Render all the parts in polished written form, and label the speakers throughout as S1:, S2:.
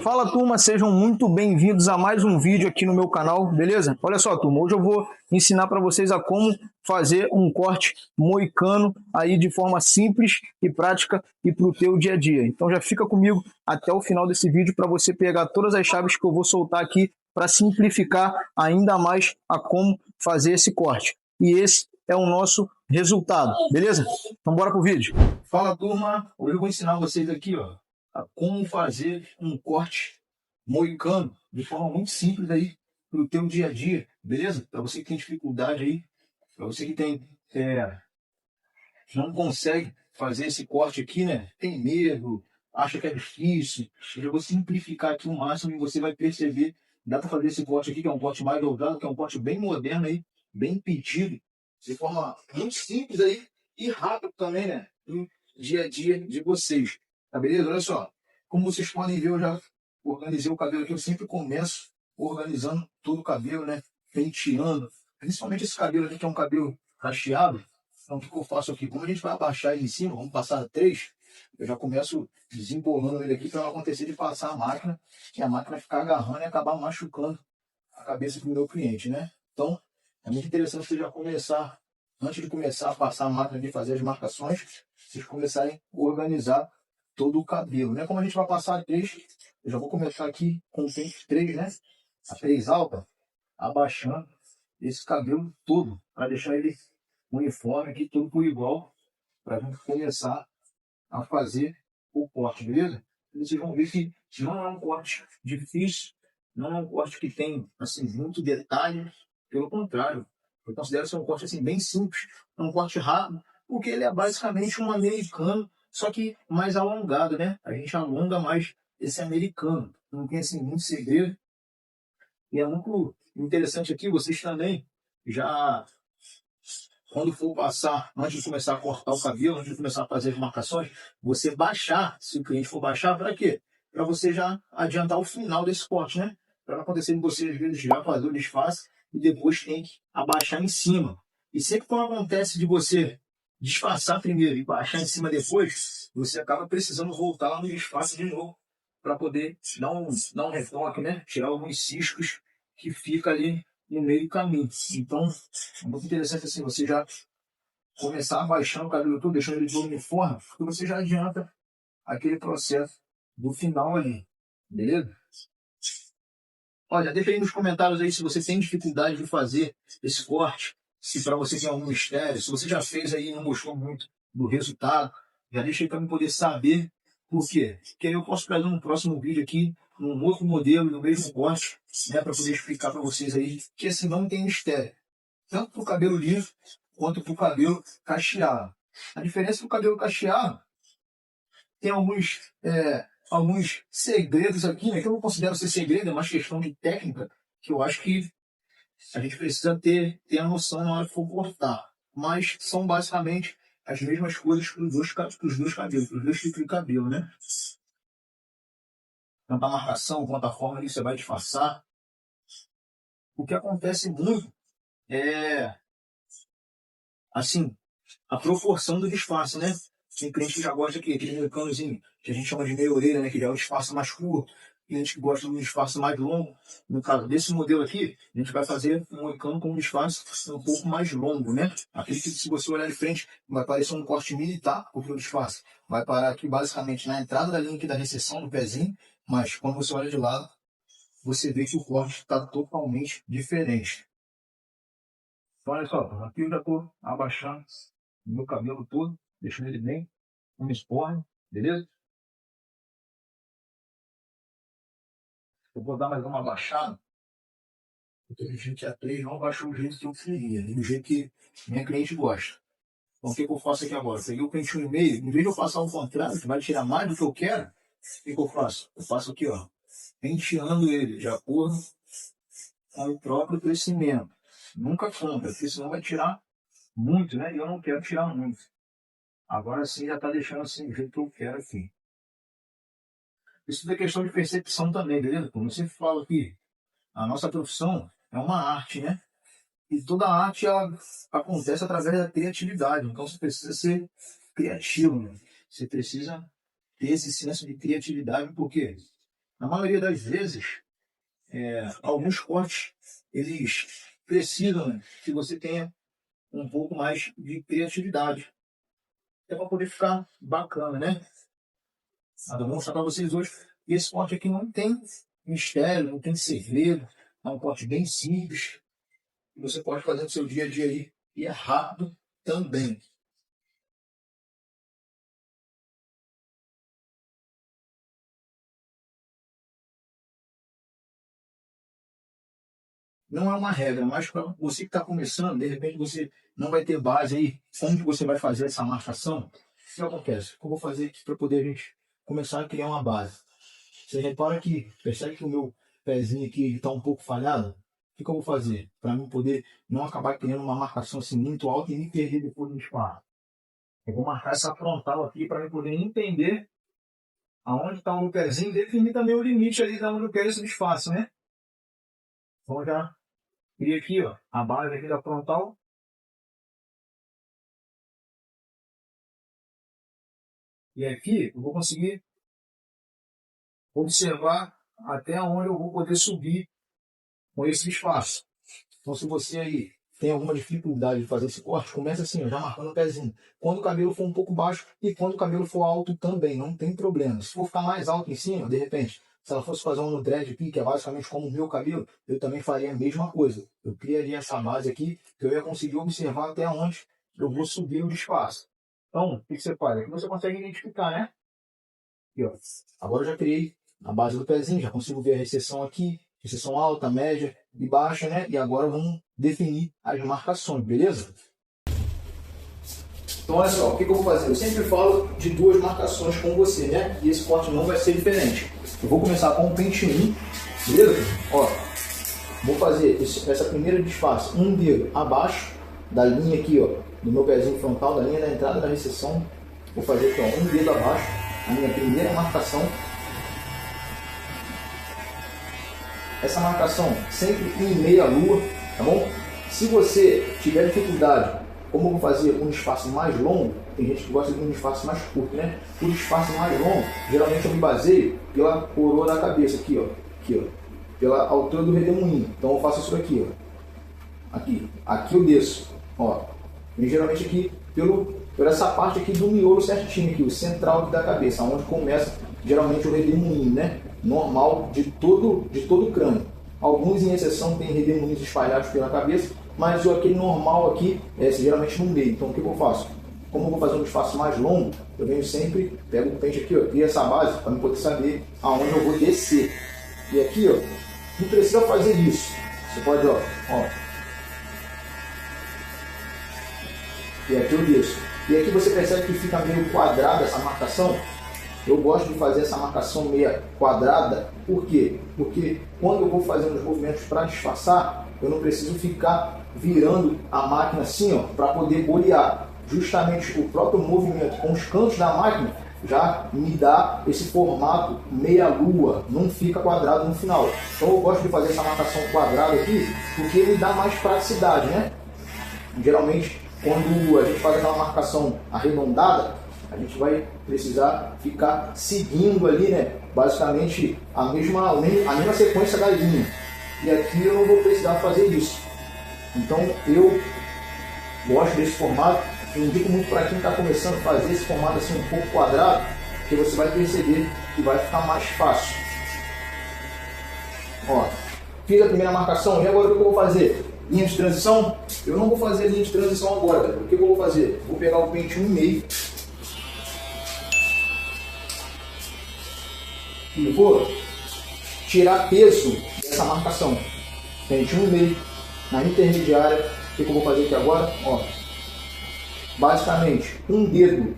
S1: Fala, turma, sejam muito bem-vindos a mais um vídeo aqui no meu canal, beleza? Olha só, turma, hoje eu vou ensinar para vocês a como fazer um corte moicano aí de forma simples e prática e para o teu dia a dia. Então já fica comigo até o final desse vídeo para você pegar todas as chaves que eu vou soltar aqui para simplificar ainda mais a como fazer esse corte. E esse é o nosso resultado, beleza? Então bora pro vídeo. Fala, turma, hoje eu vou ensinar vocês aqui, ó, a como fazer um corte moicano de forma muito simples aí para o teu dia a dia, beleza? Para você que tem dificuldade aí, para você que tem não consegue fazer esse corte aqui, né? Tem medo, acha que é difícil. Eu já vou simplificar aqui o máximo e você vai perceber. Dá para fazer esse corte aqui, que é um corte mais ousado, que é um corte bem moderno aí, bem pedido, de forma muito simples aí e rápido também, né? No dia a dia de vocês. Tá beleza? Olha só. Como vocês podem ver, eu já organizei o cabelo aqui. Eu sempre começo organizando todo o cabelo, né? Penteando. Principalmente esse cabelo aqui, que é um cabelo cacheado. Então, o que eu faço aqui? Como a gente vai abaixar ele em cima, vamos passar 3, eu já começo desembolando ele aqui para não acontecer de passar a máquina, e a máquina ficar agarrando e acabar machucando a cabeça do meu cliente, né? Então, é muito interessante você já começar, antes de começar a passar a máquina de fazer as marcações, vocês começarem a organizar todo o cabelo, né? Como a gente vai passar 3, eu já vou começar aqui com o pente 3, né? A 3 alta, abaixando esse cabelo todo, para deixar ele uniforme aqui, tudo por igual, para a gente começar a fazer o corte, beleza? E vocês vão ver que não é um corte difícil, não é um corte que tem, assim, muito detalhe, pelo contrário, eu considero ser um corte, assim, bem simples, um corte rápido, porque ele é basicamente um americano, só que mais alongado, né? A gente alonga mais esse americano, não tem, assim, muito segredo, e é muito interessante aqui, vocês também já, quando for passar, antes de começar a cortar o cabelo, antes de começar a fazer as marcações, você baixar, se o cliente for baixar, para quê? Para você já adiantar o final desse corte, né? Para não acontecer de você, às vezes, já fazer o disfarce e depois tem que abaixar em cima. E sempre quando acontece de você disfarçar primeiro e baixar em cima depois, você acaba precisando voltar lá no disfarce de novo para poder dar um retoque, né? Tirar alguns ciscos que fica ali no meio do caminho. Então, é muito interessante assim, você já começar abaixando o cabelo todo, deixando ele todo uniforme, porque você já adianta aquele processo do final ali, beleza? Olha, deixa aí nos comentários aí se você tem dificuldade de fazer esse corte, se para você tem algum mistério, se você já fez aí e não gostou muito do resultado, já deixa aí para eu poder saber por quê. Porque aí eu posso trazer um próximo vídeo aqui, num outro modelo, no mesmo corte, né, para poder explicar para vocês aí que assim não tem mistério. Tanto para o cabelo liso, quanto para o cabelo cacheado. A diferença do cabelo cacheado tem alguns segredos aqui, né, que eu não considero ser segredo, é mais questão de técnica, que eu acho que a gente precisa ter a noção na hora que for cortar. Mas são basicamente as mesmas coisas para os dois cabelos, para os dois tipos de cabelo, né? Tanto a marcação quanto a forma que você vai disfarçar. O que acontece muito é, assim, a proporção do disfarce, né? Tem cliente que já gosta aquele americanozinho, que a gente chama de meia orelha, né? Que já é um disfarce mais curto. Cliente que gosta de um disfarce mais longo. No caso desse modelo aqui, a gente vai fazer um moicano com um disfarce um pouco mais longo, né? Aquele que, se você olhar de frente, vai parecer um corte militar, porque o disfarce vai parar aqui basicamente na entrada da linha aqui da recessão do pezinho, mas quando você olha de lado, você vê que o corte está totalmente diferente. Então, olha só, aqui eu já estou abaixando o meu cabelo todo, deixando ele bem uniforme, beleza? Eu vou dar mais uma baixada, porque a gente a 3 não baixou o jeito que eu queria, do jeito que minha cliente gosta. Então, o que eu faço aqui agora? Eu peguei o pente 1,5, em vez de eu passar o contrário, que vai tirar mais do que eu quero, o que eu faço? Eu faço aqui, ó, penteando ele de acordo com o próprio crescimento. Nunca conta, porque senão vai tirar muito, né? E eu não quero tirar muito. Agora sim já está deixando assim do jeito que eu quero aqui. Isso é questão de percepção também, beleza? Como eu sempre falo aqui, a nossa profissão é uma arte, né? E toda arte ela acontece através da criatividade. Então você precisa ser criativo, né? Você precisa ter esse senso de criatividade, por quê? Na maioria das vezes, alguns cortes, eles precisam, né, que você tenha um pouco mais de criatividade. É para poder ficar bacana, né? Eu vou mostrar para vocês hoje. Esse corte aqui não tem mistério, não tem segredo. É um corte bem simples. Que você pode fazer no seu dia a dia aí. E é rápido também. Não é uma regra, mas para você que está começando, de repente você não vai ter base aí, onde você vai fazer essa marcação. O que acontece? O que eu vou fazer aqui para poder a gente começar a criar uma base? Você repara que, percebe que o meu pezinho aqui está um pouco falhado? O que eu vou fazer? Para mim poder não acabar criando uma marcação assim muito alta e me perder depois no disparo. Eu vou marcar essa frontal aqui para eu poder entender aonde está o meu pezinho e definir também o limite ali da onde eu quero esse espaço, né? Então já cria aqui, ó, a base aqui da frontal. E aqui eu vou conseguir observar até onde eu vou poder subir com esse espaço. Então se você aí tem alguma dificuldade de fazer esse corte, começa assim, ó, já marcando o pezinho. Quando o cabelo for um pouco baixo e quando o cabelo for alto também, não tem problema. Se for ficar mais alto em cima, de repente, se ela fosse fazer um no dread aqui, que é basicamente como o meu cabelo, eu também faria a mesma coisa. Eu criaria essa base aqui, que eu ia conseguir observar até onde eu vou subir o espaço. Então, o que você faz? Aqui você consegue identificar, né? Aqui, ó. Agora eu já criei a base do pezinho, já consigo ver a recessão aqui, recessão alta, média e baixa, né? E agora vamos definir as marcações, beleza? Então olha só, o que eu vou fazer? Eu sempre falo de duas marcações com você, né? E esse corte não vai ser diferente. Eu vou começar com o pente 1, beleza? Ó, vou fazer essa primeira disfarce, um dedo abaixo da linha aqui, ó, do meu pezinho frontal, da linha da entrada da recessão. Vou fazer aqui, ó, um dedo abaixo, a minha primeira marcação. Essa marcação sempre em meia lua, tá bom? Se você tiver dificuldade, como eu vou fazer um espaço mais longo, tem gente que gosta de um espaço mais curto, né? O espaço mais longo, geralmente eu me baseio pela coroa da cabeça, aqui, ó, pela altura do redemoinho. Então eu faço isso aqui, ó, aqui eu desço, ó, e geralmente aqui por essa parte aqui do miolo certinho, aqui, o central aqui da cabeça, onde começa geralmente o redemoinho, né? Normal de todo o crânio. Alguns, em exceção, têm redemoinhos espalhados pela cabeça, mas aquele normal aqui é geralmente no meio. Então o que eu faço? Como eu vou fazer um espaço mais longo, eu venho sempre, pego o pente aqui, ó, crio essa base para eu poder saber aonde eu vou descer. E aqui, ó, não precisa fazer isso. Você pode, ó, e aqui eu desço. E aqui você percebe que fica meio quadrada essa marcação. Eu gosto de fazer essa marcação meia quadrada, por quê? Porque quando eu vou fazendo os movimentos para disfarçar, eu não preciso ficar virando a máquina assim, ó, para poder bolear. Justamente o próprio movimento com os cantos da máquina já me dá esse formato meia lua, não fica quadrado no final. Então eu gosto de fazer essa marcação quadrada aqui, porque me dá mais praticidade, né? Geralmente, quando a gente faz aquela marcação arredondada, a gente vai precisar ficar seguindo ali, né, basicamente a mesma sequência da linha. E aqui eu não vou precisar fazer isso. Então eu gosto desse formato. Eu indico muito para quem está começando a fazer esse formato assim um pouco quadrado, que você vai perceber que vai ficar mais fácil. Ó, fiz a primeira marcação e agora o que eu vou fazer? Linha de transição? Eu não vou fazer linha de transição agora. O que eu vou fazer? Vou pegar o pente 1,5 e vou tirar peso dessa marcação. Pente 1,5 na intermediária. O que eu vou fazer aqui agora? Ó, basicamente um dedo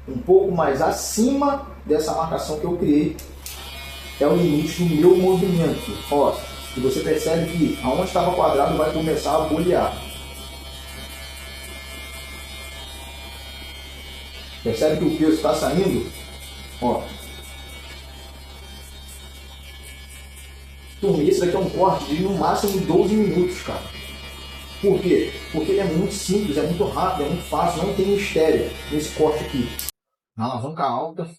S1: um pouco mais acima dessa marcação que eu criei é o limite do meu movimento. Ó, e você percebe que aonde estava quadrado vai começar a bolear. Percebe que o peso está saindo? Ó. Turma, esse daqui é um corte de no máximo 12 minutos, cara. Por quê? Porque ele é muito simples, é muito rápido, é muito fácil, não tem mistério nesse corte aqui. Na alavanca alta.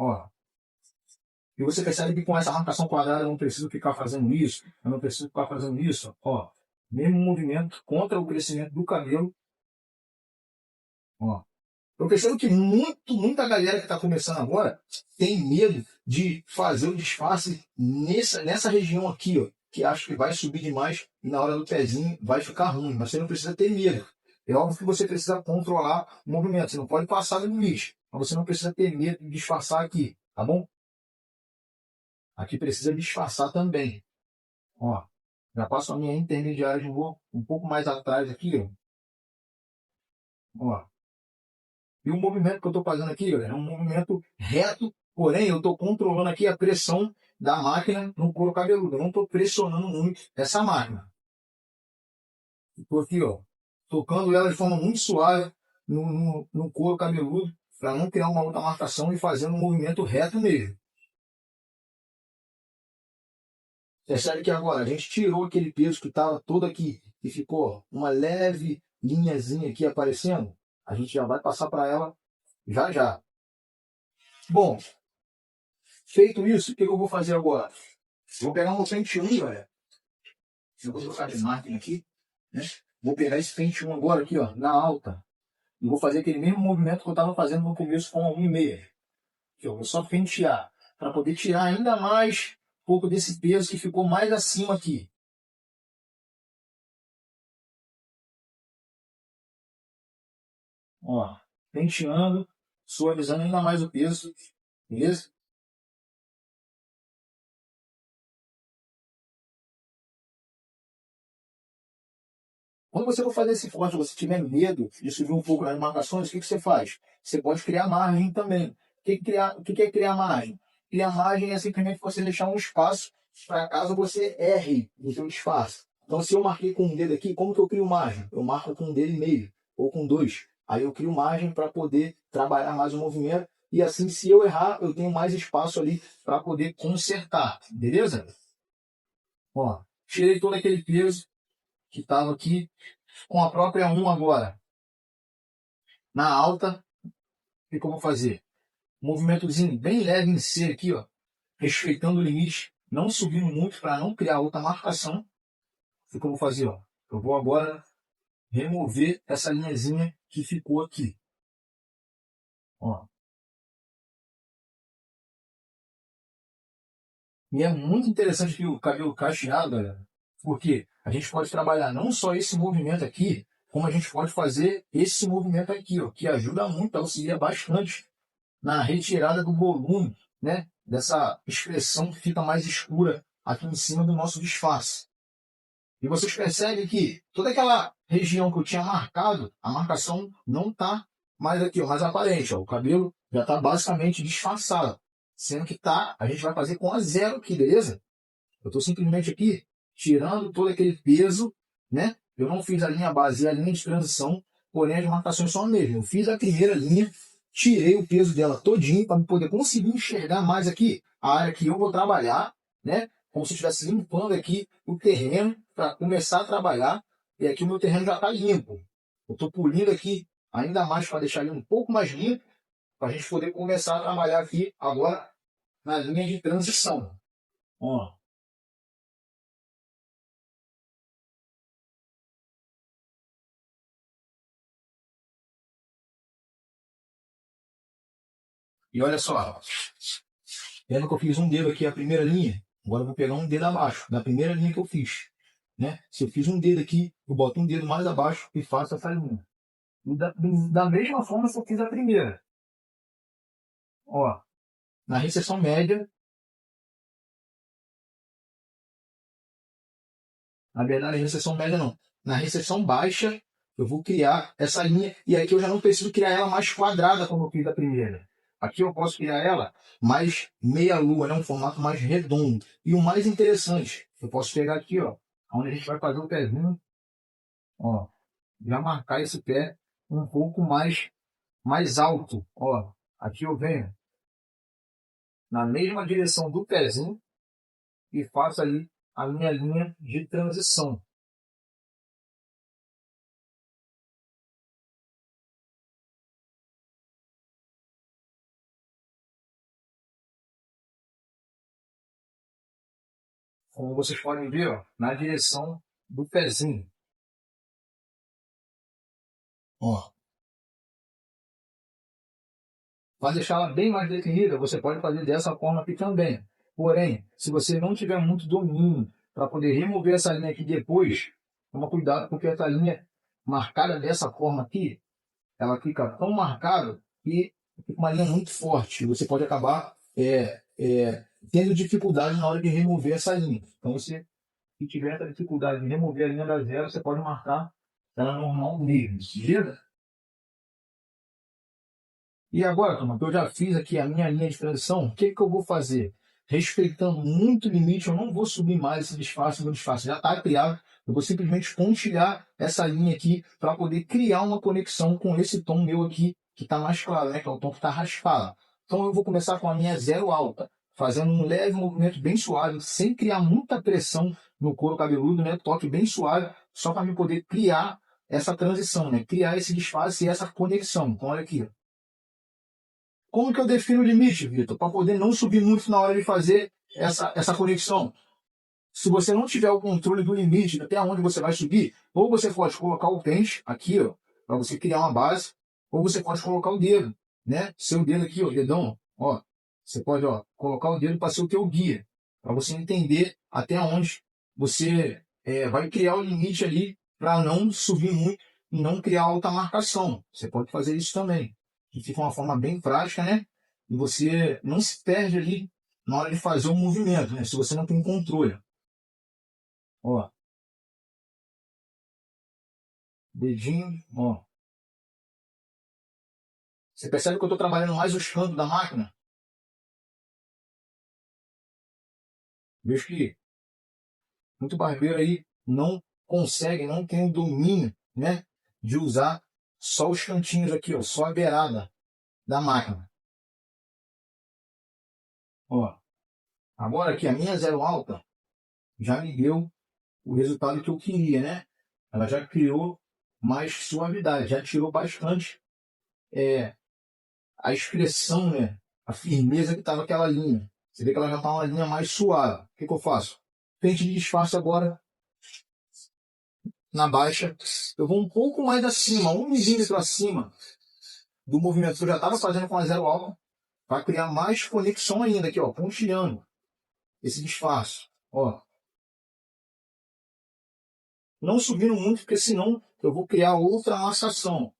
S1: Ó. E você percebe que com essa marcação quadrada eu não preciso ficar fazendo isso, eu não preciso ficar fazendo isso. Ó, mesmo movimento contra o crescimento do cabelo. Ó. Eu percebo que muita galera que está começando agora tem medo de fazer o disfarce nessa região aqui, ó, que acho que vai subir demais e na hora do pezinho vai ficar ruim. Mas você não precisa ter medo. É óbvio que você precisa controlar o movimento. Você não pode passar do limite. Mas você não precisa ter medo de disfarçar aqui, tá bom? Aqui precisa disfarçar também. Ó, já passo a minha intermediária, vou um pouco mais atrás aqui, ó. Ó. E o movimento que eu estou fazendo aqui, galera, é um movimento reto, porém eu estou controlando aqui a pressão da máquina no couro cabeludo. Eu não estou pressionando muito essa máquina. Estou aqui, ó, tocando ela de forma muito suave no couro cabeludo, para não criar uma outra marcação e fazendo um movimento reto mesmo. Percebe que agora a gente tirou aquele peso que estava todo aqui e ficou uma leve linhazinha aqui aparecendo. A gente já vai passar para ela já já. Bom, feito isso, o que eu vou fazer agora? Vou pegar um pente 1, olha. Eu vou trocar de máquina aqui, né? Vou pegar esse pente 1 agora aqui, ó, na alta. E vou fazer aquele mesmo movimento que eu estava fazendo no começo com a 1,6. Eu vou só pentear, para poder tirar ainda mais um pouco desse peso que ficou mais acima aqui. Ó, penteando, suavizando ainda mais o peso, beleza? Quando você for fazer esse corte, você tiver medo de subir um pouco nas marcações, o que você faz? Você pode criar margem também. O que é criar margem? Criar margem é simplesmente você deixar um espaço para caso você erre no seu disfarce. Então, se eu marquei com um dedo aqui, como que eu crio margem? Eu marco com um dedo e meio, ou com dois. Aí eu crio margem para poder trabalhar mais o movimento. E assim, se eu errar, eu tenho mais espaço ali para poder consertar. Beleza? Ó, tirei todo aquele peso que estava aqui com a própria 1 agora. Na alta, o que eu vou fazer? Um movimentozinho bem leve em C aqui, ó, respeitando o limite, não subindo muito para não criar outra marcação. O que eu vou fazer? Ó? Eu vou agora remover essa linhazinha que ficou aqui. Ó. E é muito interessante que o cabelo cacheado, galera, porque a gente pode trabalhar não só esse movimento aqui, como a gente pode fazer esse movimento aqui, ó, que ajuda muito, auxilia bastante na retirada do volume, né, dessa expressão que fica mais escura aqui em cima do nosso disfarce. E vocês percebem que toda aquela região que eu tinha marcado, a marcação não está mais aqui, ó, mais aparente. Ó, o cabelo já está basicamente disfarçado. Sendo que tá, a gente vai fazer com a zero aqui, beleza? Eu estou simplesmente aqui tirando todo aquele peso, né? Eu não fiz a linha base e a linha de transição, porém as marcações são as mesmas. Eu fiz a primeira linha, tirei o peso dela todinho para poder conseguir enxergar mais aqui a área que eu vou trabalhar, né? Como se eu estivesse limpando aqui o terreno para começar a trabalhar. E aqui o meu terreno já está limpo. Eu estou polindo aqui ainda mais para deixar ele um pouco mais limpo, para a gente poder começar a trabalhar aqui agora na linha de transição. Ó. E olha só, vendo que eu fiz um dedo aqui, a primeira linha, agora eu vou pegar um dedo abaixo, da primeira linha que eu fiz. Né? Se eu fiz um dedo aqui, eu boto um dedo mais abaixo e faço essa linha. E da mesma forma que eu fiz a primeira. Ó, na recessão média, na verdade, na recessão média não. Na recessão baixa, eu vou criar essa linha. E aqui eu já não preciso criar ela mais quadrada como eu fiz a primeira. Aqui eu posso criar ela mais meia-lua, né? Um formato mais redondo. E o mais interessante, eu posso pegar aqui, ó, onde a gente vai fazer o pezinho, ó, já marcar esse pé um pouco mais alto. Ó, aqui eu venho na mesma direção do pezinho e faço ali a minha linha de transição. como vocês podem ver, ó, na direção do pezinho. Ó. Para deixá-la bem mais definida, você pode fazer dessa forma aqui também. Porém, se você não tiver muito domínio para poder remover essa linha aqui depois, toma cuidado porque essa linha marcada dessa forma aqui, ela fica tão marcada que fica uma linha muito forte. Você pode acabar tendo dificuldade na hora de remover essa linha. Então, se tiver essa dificuldade de remover a linha da zero, você pode marcar ela normal mesmo, beleza? E agora, turma, que eu já fiz aqui a minha linha de transição, o que eu vou fazer? Respeitando muito o limite, eu não vou subir mais esse disfarce, meu disfarce já está criado, eu vou simplesmente pontilhar essa linha aqui para poder criar uma conexão com esse tom meu aqui, que está mais claro, né? Que é o tom que está raspado. Então eu vou começar com a minha zero alta, fazendo um leve movimento bem suave, sem criar muita pressão no couro cabeludo, né? Toque bem suave, só para me poder criar essa transição, né? Criar esse disfarce e essa conexão. Então olha aqui, ó. Como que eu defino o limite, Vitor? Para poder não subir muito na hora de fazer essa conexão. Se você não tiver o controle do limite, até onde você vai subir, ou você pode colocar o pente aqui, ó, para você criar uma base, ou você pode colocar o dedo, né? Seu dedo aqui, ó, o dedão, ó. Você pode, ó, colocar o dedo para ser o teu guia, para você entender até onde você vai criar o limite ali para não subir muito e não criar alta marcação. Você pode fazer isso também, que fica uma forma bem prática, né? E você não se perde ali na hora de fazer o movimento, né? Se você não tem controle. Ó, dedinho, ó. Você percebe que eu estou trabalhando mais os cantos da máquina? Vejo que muito barbeiro aí não consegue, não tem o domínio, né? De usar só os cantinhos aqui, ó, só a beirada da máquina. Ó, agora aqui a minha zero alta já me deu o resultado que eu queria, né? Ela já criou mais suavidade, já tirou bastante a expressão, né? A firmeza que estava aquela linha. Você vê que ela já está uma linha mais suave. O que eu faço? Pente de disfarce agora na baixa. Eu vou um pouco mais acima, 1 milímetro acima do movimento que eu já estava fazendo com a zero alta, para criar mais conexão ainda aqui, ó, pontilhando esse disfarce. Ó. Não subindo muito, porque senão eu vou criar outra laçação.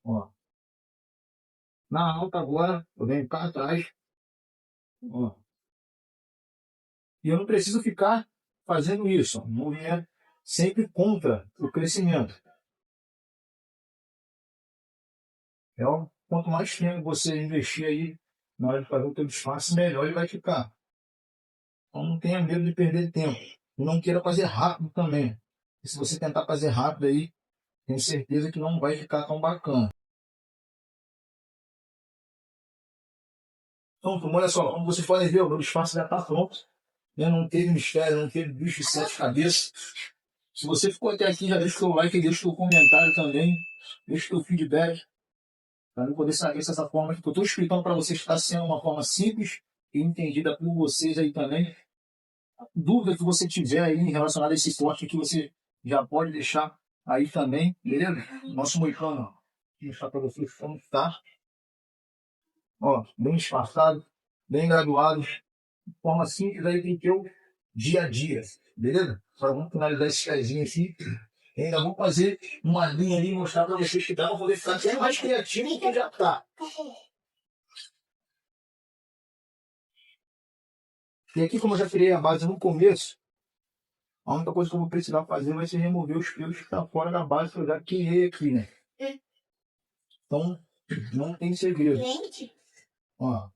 S1: Ó. Na alta agora, eu venho cá atrás. Ó. E eu não preciso ficar fazendo isso. Ó. Um movimento sempre contra o crescimento. Quanto mais tempo você investir aí na hora de fazer o teu disfarce, melhor ele vai ficar. Então não tenha medo de perder tempo. E não queira fazer rápido também. E se você tentar fazer rápido aí, tenho certeza que não vai ficar tão bacana. Então, turma, olha só, como vocês podem ver, o meu disfarce já está pronto. Não teve mistério, não teve bicho de 7 cabeças. Se você ficou até aqui, já deixa o seu like, deixa o seu comentário também, deixa o seu feedback, para eu poder saber se essa forma que eu estou explicando para vocês está sendo uma forma simples e entendida por vocês aí também. Dúvida que você tiver aí relacionada a esse corte que você já pode deixar aí também, beleza? Nosso moicano, ó, vou mostrar para vocês como está. Ó, bem disfarçado, bem graduado, de forma simples aí tem que o dia a dia, beleza? Agora vamos finalizar esse pezinho aqui. E ainda vou fazer uma linha ali e mostrar para vocês que dá para poder ficar até mais criativo do que já está. E aqui, como eu já criei a base no começo, a única coisa que eu vou precisar fazer vai ser remover os pelos que estão fora da base que eu já criei aqui, né? Então, não tem segredo. Ó.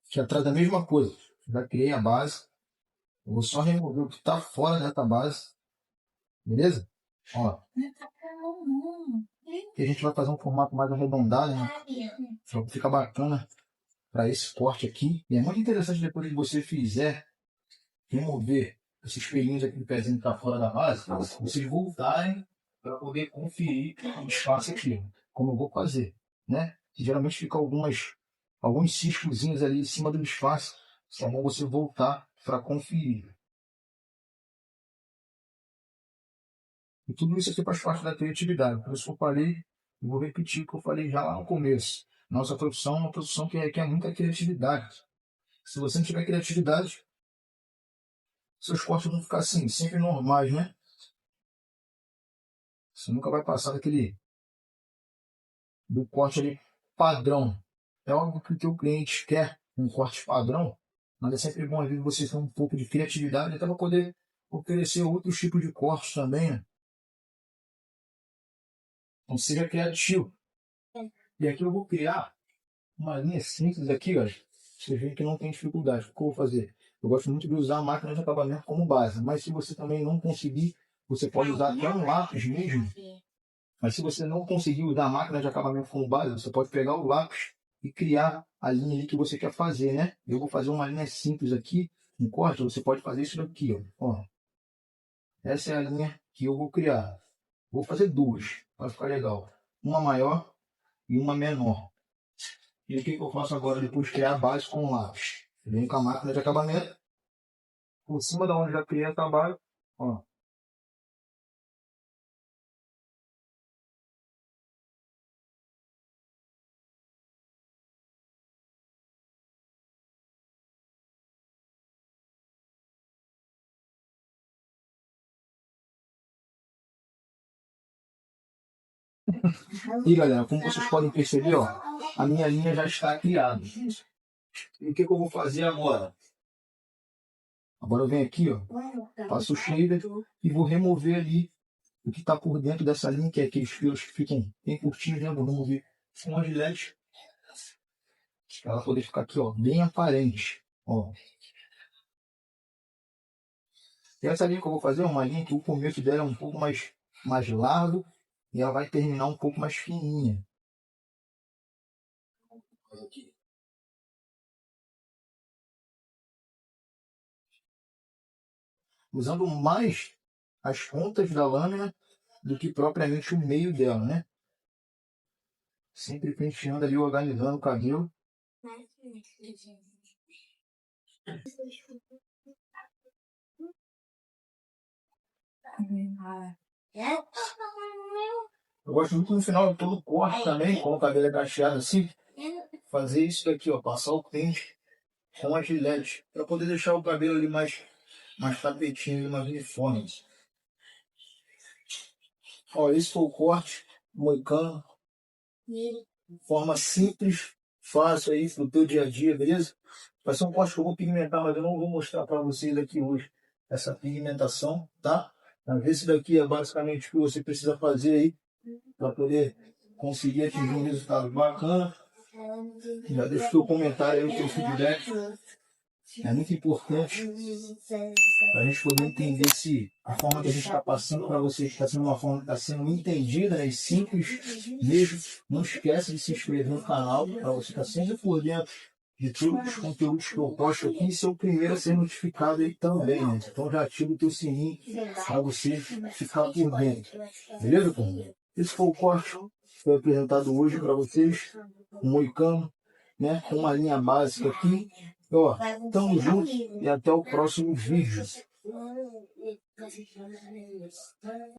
S1: Aqui atrás da mesma coisa. Já criei a base. Eu vou só remover o que está fora dessa base. Beleza? Ó. Que a gente vai fazer um formato mais arredondado, né? Então fica bacana para esse corte aqui. E é muito interessante depois que você fizer remover esses pelinhos aqui do pezinho que está fora da base, vocês voltarem para poder conferir o espaço aqui, como eu vou fazer, né? E geralmente fica alguns ciscozinhos ali em cima do espaço, só bom você voltar para conferir. E tudo isso aqui faz parte da criatividade. Por isso que eu falei, eu vou repetir o que eu falei já lá no começo. Nossa profissão é uma profissão que requer muita criatividade. Se você não tiver criatividade, seus cortes vão ficar assim, sempre normais, né? Você nunca vai passar do corte ali padrão. É óbvio que o teu cliente quer um corte padrão, mas é sempre bom às vezes você ter um pouco de criatividade até para poder oferecer outros tipos de cortes também, né? Então seja criativo. E aqui eu vou criar uma linha simples aqui, ó. Você vê que não tem dificuldade. O que eu vou fazer? Eu gosto muito de usar a máquina de acabamento como base, mas se você também não conseguir, você pode usar até um lápis mesmo. Mas se você não conseguir usar a máquina de acabamento como base, você pode pegar o lápis e criar a linha ali que você quer fazer, né? Eu vou fazer uma linha simples aqui, um corte, você pode fazer isso daqui, ó. Essa é a linha que eu vou criar. Vou fazer duas, para ficar legal. Uma maior e uma menor. E o que eu faço agora depois de criar a base com o lápis? Eu venho com a máquina de acabamento, por cima da onde já criei o trabalho, ó. E galera, como vocês podem perceber, ó, a minha linha já está criada. E o que eu vou fazer agora? Agora eu venho aqui, ó, passo o shader e vou remover ali o que está por dentro dessa linha, que é aqueles fios que ficam bem curtinhos, né? Vou remover com a gilete, para ela poder ficar aqui, ó, bem aparente, ó. E essa linha que eu vou fazer é uma linha que o começo dela é um pouco mais largo e ela vai terminar um pouco mais fininha. Usando mais as pontas da lâmina do que propriamente o meio dela, né? Sempre penteando ali, organizando o cabelo. Eu gosto muito no final de todo corte também, com o cabelo cacheado assim, fazer isso daqui, ó, passar o pente com a gilete, para poder deixar o cabelo ali mais tapetinho, mais uniforme. Ó, esse foi o corte, moicano, forma simples, fácil aí pro teu dia a dia, beleza? Vai ser um corte que eu vou pigmentar, mas eu não vou mostrar para vocês aqui hoje essa pigmentação, tá? Mas esse daqui é basicamente o que você precisa fazer aí para poder conseguir atingir um resultado bacana. Já deixa o seu comentário aí, o seu feedback. É muito importante para a gente poder entender se a forma que a gente está passando para vocês está sendo uma forma que está sendo entendida, né, e simples mesmo. Não esquece de se inscrever no canal para você estar sempre por dentro de todos os conteúdos que eu posto aqui e ser o primeiro a ser notificado aí também, né? Então já ativa o teu sininho para você ficar por dentro. Beleza, pô? Esse foi o corte que foi apresentado hoje para vocês. Um moicano, né? Com uma linha básica aqui. Ó, tamo junto e até o próximo vídeo.